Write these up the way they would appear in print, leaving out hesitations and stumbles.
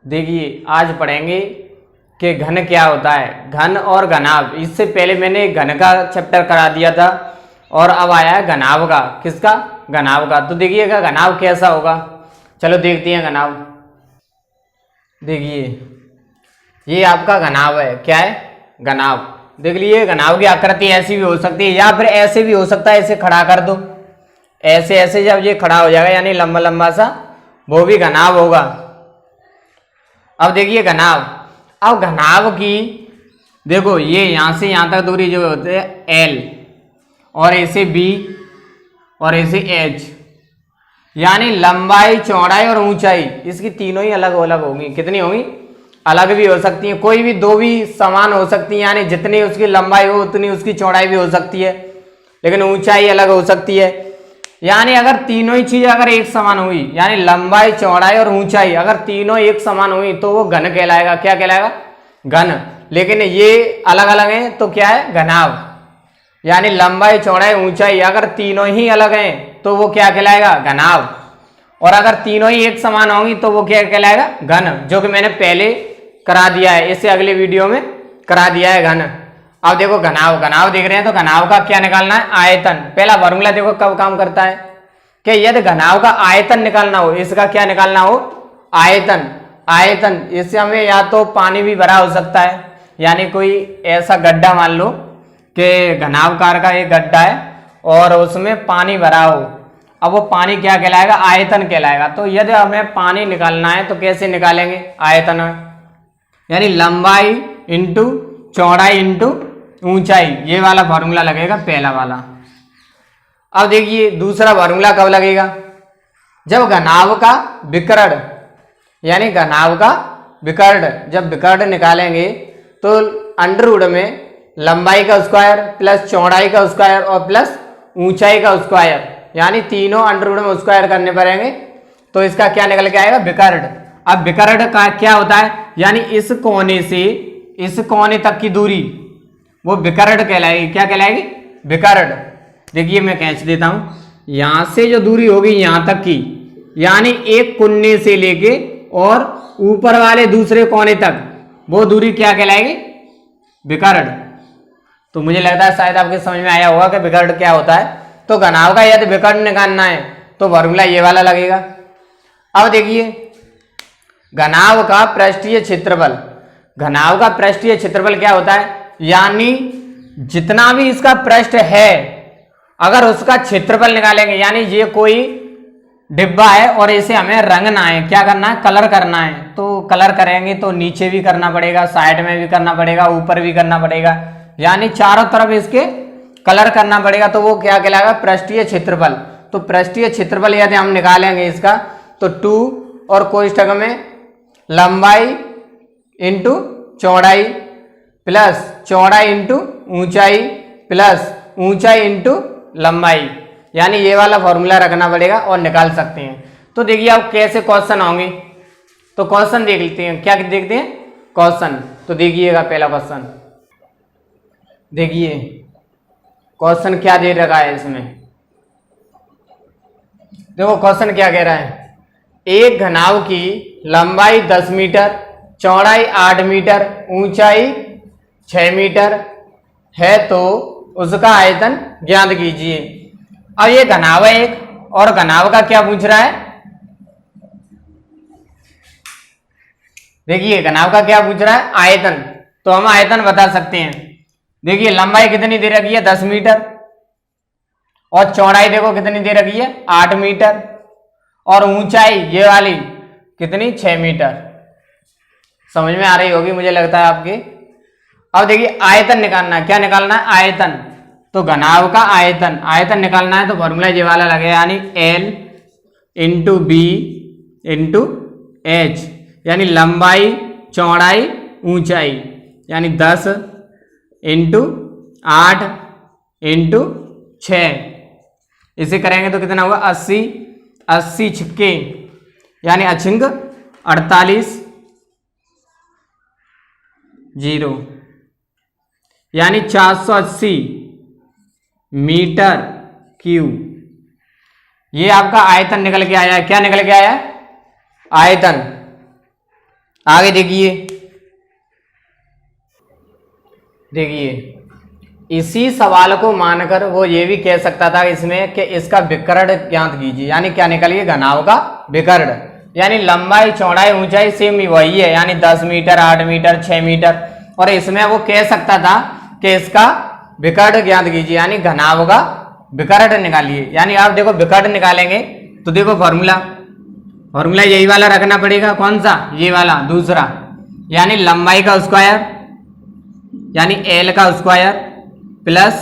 देखिए आज पढ़ेंगे कि घन क्या होता है, घन और घनाभ। इससे पहले मैंने घन का चैप्टर करा दिया था और अब आया है घनाभ का। किसका? घनाभ का। तो देखिएगा घनाभ कैसा होगा, चलो देखते हैं घनाभ। देखिए ये आपका घनाभ है। क्या है? घनाभ। देख लीजिए घनाभ की आकृति ऐसी भी हो सकती है या फिर ऐसे भी हो सकता है, ऐसे खड़ा कर दो, ऐसे ऐसे जब ये खड़ा हो जाएगा यानी लंबा लंबा सा, वो भी घनाभ होगा। अब देखिए घनाभ, अब घनाभ की देखो ये यहां से यहां तक दूरी जो होती है L और ऐसे B और ऐसे H, यानी लंबाई चौड़ाई और ऊंचाई इसकी तीनों ही अलग अलग होंगी। कितनी होंगी? अलग भी हो सकती है, कोई भी दो भी समान हो सकती है, यानी जितनी उसकी लंबाई हो उतनी उसकी चौड़ाई भी हो सकती है, लेकिन ऊंचाई अलग हो सकती है। यानी अगर तीनों ही चीजें अगर एक समान हुई, यानी लंबाई चौड़ाई और ऊंचाई अगर तीनों एक समान हुई तो वो घन कहलाएगा। क्या कहलाएगा? घन। लेकिन ये अलग अलग हैं तो क्या है? घनाभ। यानी लंबाई चौड़ाई ऊंचाई अगर तीनों ही अलग हैं तो वो क्या कहलाएगा? घनाभ। और अगर तीनों ही एक समान होंगी तो वो क्या कहलाएगा? घन, जो कि मैंने पहले करा दिया है, इससे अगले वीडियो में करा दिया है घन। अब देखो घनाभ, घनाभ देख रहे हैं तो घनाभ का क्या निकालना है? आयतन। पहला फॉर्मूला देखो कब काम करता है कि यदि घनाभ का आयतन निकालना हो, इसका क्या निकालना हो? आयतन। आयतन इससे हमें या तो पानी भी भरा हो सकता है, यानी कोई ऐसा गड्ढा मान लो कि घनाभकार का एक गड्ढा है और उसमें पानी भरा हो, अब वो पानी क्या कहलाएगा? आयतन कहलाएगा। तो यदि हमें पानी निकालना है तो कैसे निकालेंगे? आयतन, यानी लंबाई इंटू चौड़ाई इंटू ऊंचाई, ये वाला फॉर्मूला लगेगा पहला वाला। अब देखिए दूसरा फॉर्मूला कब लगेगा? जब घनाभ का विकर्ण, यानी घनाभ का विकर्ण, जब विकर्ण निकालेंगे तो अंडर रूट में लंबाई का स्क्वायर प्लस चौड़ाई का स्क्वायर और प्लस ऊंचाई का स्क्वायर, यानी तीनों अंडर रूट में स्क्वायर करने पड़ेंगे तो इसका क्या निकल के आएगा? विकर्ण। अब विकर्ण का क्या होता है? यानी इस कोने से इस कोने तक की दूरी वो विकर्ण कहलाएगी। क्या कहलाएगी? विकर्ण। देखिए मैं खींच देता हूं, यहां से जो दूरी होगी यहां तक की, यानी एक कोने से लेके और ऊपर वाले दूसरे कोने तक, वो दूरी क्या कहलाएगी? विकर्ण। तो मुझे लगता है शायद आपके समझ में आया होगा कि विकर्ण क्या होता है। तो घनाभ का यदि विकर्ण निकालना है तो फॉर्मूला ये वाला लगेगा। अब देखिए घनाभ का पृष्ठीय क्षेत्रफल, घनाभ का पृष्ठीय क्षेत्रफल क्या होता है? यानी जितना भी इसका पृष्ठ है अगर उसका क्षेत्रफल निकालेंगे, यानी ये कोई डिब्बा है और इसे हमें रंगना है, क्या करना है? कलर करना है। तो कलर करेंगे तो नीचे भी करना पड़ेगा, साइड में भी करना पड़ेगा, ऊपर भी करना पड़ेगा, यानी चारों तरफ इसके कलर करना पड़ेगा। तो वो क्या कहलाएगा? पृष्ठीय क्षेत्रफल। तो पृष्ठीय क्षेत्रफल यदि हम निकालेंगे इसका तो 2 और कोष्ठक में लंबाई इंटू चौड़ाई प्लस चौड़ाई इंटू ऊंचाई प्लस ऊंचाई इंटू लंबाई, यानी ये वाला फॉर्मूला रखना पड़ेगा और निकाल सकते हैं। तो देखिए अब कैसे क्वेश्चन होंगे, तो क्वेश्चन देख लेते हैं। क्या देखते हैं? क्वेश्चन। तो देखिएगा पहला क्वेश्चन, देखिए क्वेश्चन क्या दे रखा है इसमें। देखो क्वेश्चन क्या कह रहा है? एक घनाभ की लंबाई 10 मीटर, चौड़ाई 8 मीटर, ऊंचाई 6 मीटर है तो उसका आयतन ज्ञात कीजिए। अब ये घनाभ है एक, और घनाभ का क्या पूछ रहा है? देखिए घनाभ का क्या पूछ रहा है? आयतन। तो हम आयतन बता सकते हैं। देखिए लंबाई कितनी दे रखी है? 10 मीटर, और चौड़ाई देखो कितनी दे रखी है? 8 मीटर, और ऊंचाई ये वाली कितनी? 6 मीटर। समझ में आ रही होगी मुझे लगता है आपके। अब देखिए आयतन निकालना है। क्या निकालना है? आयतन। तो घनाभ का आयतन, आयतन निकालना है तो फॉर्मूला ये वाला लगेगा, यानी L into B into H, यानी लंबाई चौड़ाई ऊंचाई, यानी 10 इंटू 8 इंटू 6, इसे करेंगे तो कितना होगा? 80, 80 छिक्के यानी अछिंग 48 0, यानी 480 मीटर क्यूब। ये आपका आयतन निकल के आया है। क्या निकल के आया है? आयतन। आगे देखिए, इसी सवाल को मानकर वो ये भी कह सकता था इसमें कि इसका विकर्ण ज्ञात कीजिए, यानी क्या निकालिए, घनाभ का विकर्ण, यानी लंबाई चौड़ाई ऊंचाई सेम ही वही है, यानी 10 मीटर 8 मीटर 6 मीटर, और इसमें वो कह सकता था कि इसका विकर्ण ज्ञात कीजिए, यानी घनाभ का विकर्ण निकालिए। यानी आप देखो विकर्ण निकालेंगे तो देखो फॉर्मूला यही वाला रखना पड़ेगा, कौन सा, ये वाला दूसरा, यानी लंबाई का स्क्वायर यानी एल का स्क्वायर प्लस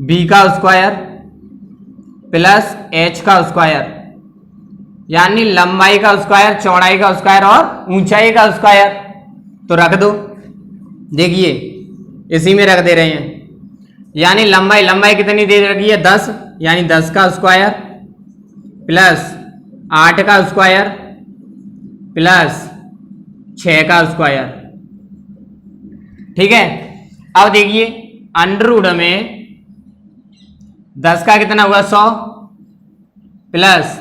बी का स्क्वायर प्लस एच का स्क्वायर, यानी लंबाई का स्क्वायर चौड़ाई का स्क्वायर और ऊंचाई का स्क्वायर। तो रख दो, देखिए इसी में रख दे रहे हैं, यानी लंबाई कितनी दे रखी है 10, यानी 10 का स्क्वायर प्लस 8 का स्क्वायर प्लस 6 का स्क्वायर। ठीक है, अब देखिए अंडर रूट में 10 का कितना हुआ 100 प्लस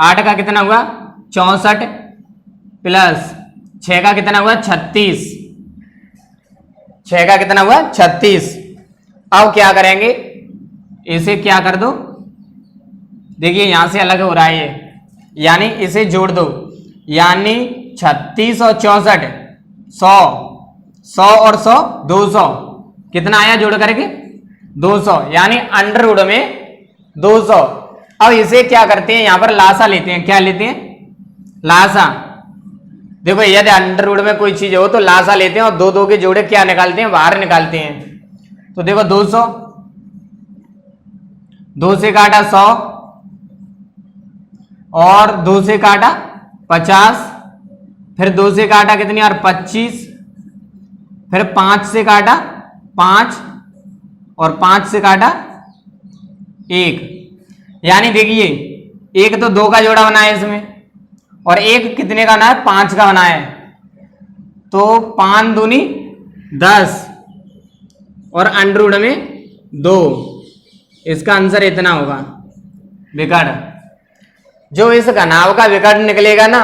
8 का कितना हुआ 64 प्लस 6 का कितना हुआ 36, 6 का कितना हुआ 36। अब क्या करेंगे, इसे क्या कर दो, देखिए यहां से अलग हो रहा है ये, यानी इसे जोड़ दो, यानी 36 और 64 100 और 100 200, कितना आया जोड़ करके 200, यानी अंडर रूट में 200। अब इसे क्या करते हैं, यहां पर लासा लेते हैं, क्या लेते हैं, लासा। देखो यदि अंडर रूट में कोई चीज हो तो लासा लेते हैं और दो दो के जोड़े क्या निकालते हैं, बाहर निकालते हैं। तो देखो 200, 2 से काटा 100 और 2 से काटा 50, फिर 2 से काटा कितनी और 25, फिर 5 से काटा 5 और 5 से काटा 1, यानी देखिए एक तो 2 का जोड़ा बना है इसमें और एक कितने का बना है 5 का बना है, तो 5 दूनी 10 और अंडर रूट में 2, इसका आंसर इतना होगा विकर्ण। जो इस घनाभ का विकर्ण निकलेगा ना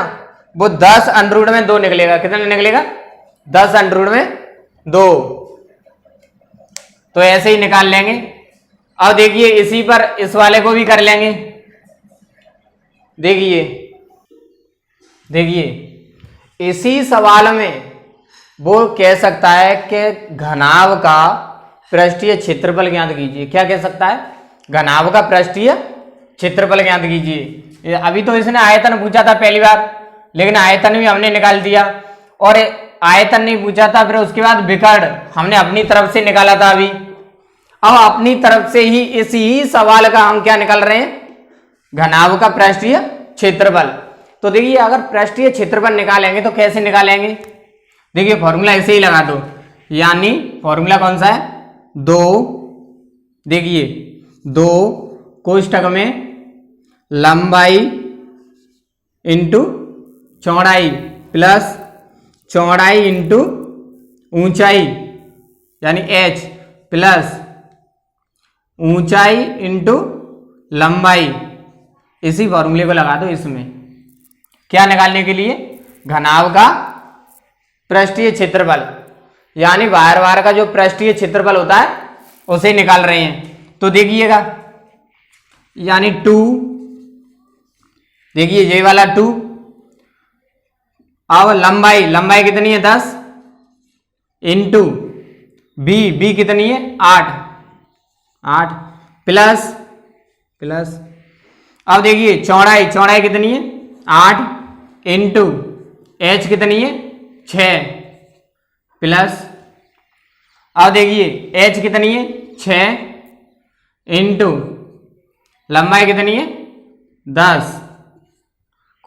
वो 10 अंडर रूट में 2 निकलेगा, कितना निकलेगा 10 अंडर रूट में 2। तो ऐसे ही निकाल लेंगे। अब देखिए इसी पर इस वाले को भी कर लेंगे, देखिए इसी सवाल में वो कह सकता है कि घनाभ का पृष्ठीय क्षेत्रफल ज्ञात कीजिए। क्या कह सकता है, घनाभ का पृष्ठीय क्षेत्रफल ज्ञात कीजिए। अभी तो इसने आयतन पूछा था पहली बार, लेकिन आयतन भी हमने निकाल दिया, और आयतन नहीं पूछा था, फिर उसके बाद विकर्ण हमने अपनी तरफ से निकाला था। अभी अब अपनी तरफ से ही इसी सवाल का हम क्या निकाल रहे हैं, घनाभ का पृष्ठीय क्षेत्रफल। तो देखिए अगर पृष्ठीय क्षेत्रफल निकालेंगे तो कैसे निकालेंगे, देखिए फॉर्मूला ऐसे ही लगा दो, यानी फॉर्मूला कौन सा है 2, देखिए 2 कोष्ठक में लंबाई इंटू चौड़ाई प्लस चौड़ाई इंटू ऊंचाई यानी h प्लस ऊंचाई इंटू लंबाई, इसी फॉर्मूले को लगा दो इसमें। क्या निकालने के लिए, घनाभ का पृष्ठीय क्षेत्रफल, यानी बाहर का जो पृष्ठीय क्षेत्रफल होता है उसे निकाल रहे हैं। तो देखिएगा यानी 2, देखिए ये वाला 2, अब लंबाई कितनी है 10 इंटू बी कितनी है 8 प्लस अब देखिए चौड़ाई कितनी है 8 इंटू एच कितनी है 6 प्लस अब देखिए एच कितनी है 6 इंटू लंबाई कितनी है 10,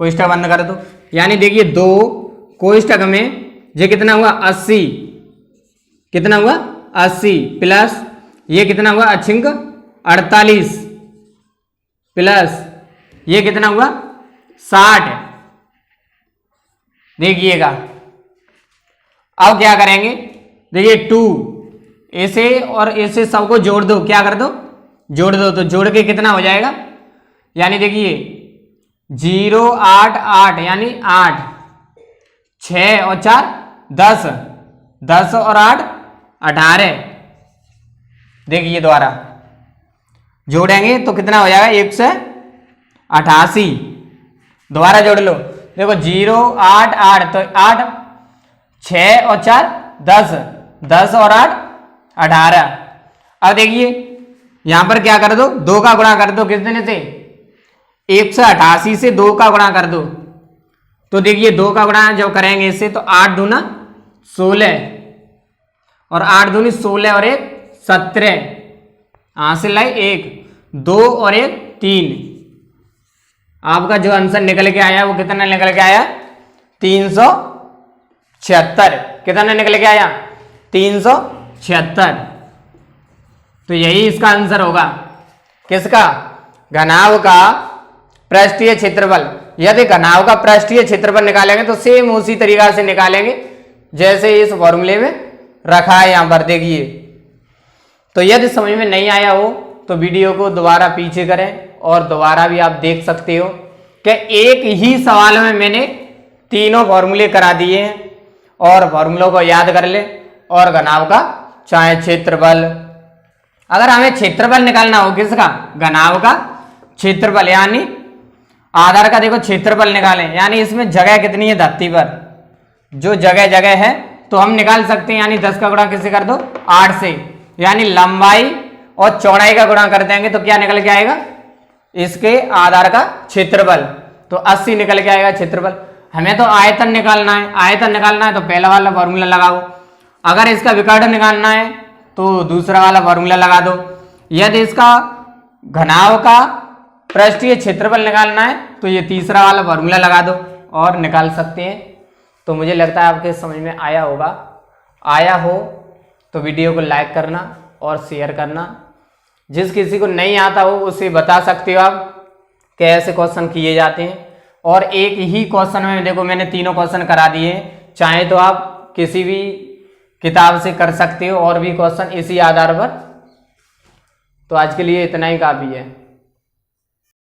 कोष्ठक बंद कर दो। यानी देखिए 2 कोष्ठक में ये कितना हुआ 80, कितना हुआ 80 प्लस ये कितना हुआ अच्छिंक 48 प्लस ये कितना हुआ 60। देखिएगा अब क्या करेंगे, देखिए 2 ऐसे और ऐसे सबको जोड़ दो, क्या कर दो जोड़ दो, तो जोड़ के कितना हो जाएगा, यानी देखिए 0 8 8 यानी 8 6 और 4 10, 10 और 8 18। देखिए दोबारा जोड़ेंगे तो कितना हो जाएगा 188। दोबारा जोड़ लो, देखो 0 8 8 तो 8, 6 और 4 10, 10 और 8 18। अब देखिए यहां पर क्या कर दो, 2 का गुणा कर दो कितने से, 188 से 2 का गुणा कर दो। तो देखिए 2 का गुणा जब करेंगे इससे तो 8 दूना 16 और 8 दूनी 16 और 1 17। हासिल है 1 2 और 1 3। आपका जो आंसर निकल के आया वो कितना निकल के आया, 376। कितना निकल के आया, 376। तो यही इसका आंसर होगा, किसका, घनाभ का पृष्ठीय क्षेत्रफल। यदि घनाभ का पृष्ठीय क्षेत्रफल निकालेंगे तो सेम उसी तरीका से निकालेंगे जैसे इस फॉर्मूले में रखा है यहां पर। देखिए तो यदि समझ में नहीं आया हो तो वीडियो को दोबारा पीछे करें और दोबारा भी आप देख सकते हो कि एक ही सवाल में मैंने तीनों फॉर्मूले करा दिए हैं और फॉर्मूलों को याद कर ले। और घनाभ का चाहे क्षेत्रफल, अगर हमें क्षेत्रफल निकालना हो किसका, घनाभ का क्षेत्रफल, यानी आधार का देखो क्षेत्रफल निकालें, यानी इसमें जगह कितनी है धरती पर, जो जगह जगह है तो हम निकाल सकते हैं। यानी 10 का गुणा किससे कर दो, 8 से, यानी लंबाई और चौड़ाई का गुणा कर देंगे तो क्या निकल के आएगा, इसके आधार का क्षेत्रफल। तो 80 निकल के आएगा क्षेत्रफल। हमें तो आयतन निकालना है, आयतन निकालना है तो पहला वाला फॉर्मूला लगाओ। अगर इसका विकर्ण निकालना है तो दूसरा वाला फॉर्मूला लगा दो। यदि इसका घनाभ का पृष्ठीय क्षेत्रफल निकालना है तो ये तीसरा वाला फॉर्मूला लगा दो और निकाल सकते हैं। तो मुझे लगता है आपके समझ में आया होगा। आया हो तो वीडियो को लाइक करना और शेयर करना। जिस किसी को नहीं आता हो उसे बता सकते हो आप कैसे क्वेश्चन किए जाते हैं। और एक ही क्वेश्चन में देखो मैंने तीनों क्वेश्चन करा दिए हैं, चाहे तो आप किसी भी किताब से कर सकते हो और भी क्वेश्चन इसी आधार पर। तो आज के लिए इतना ही काफ़ी है।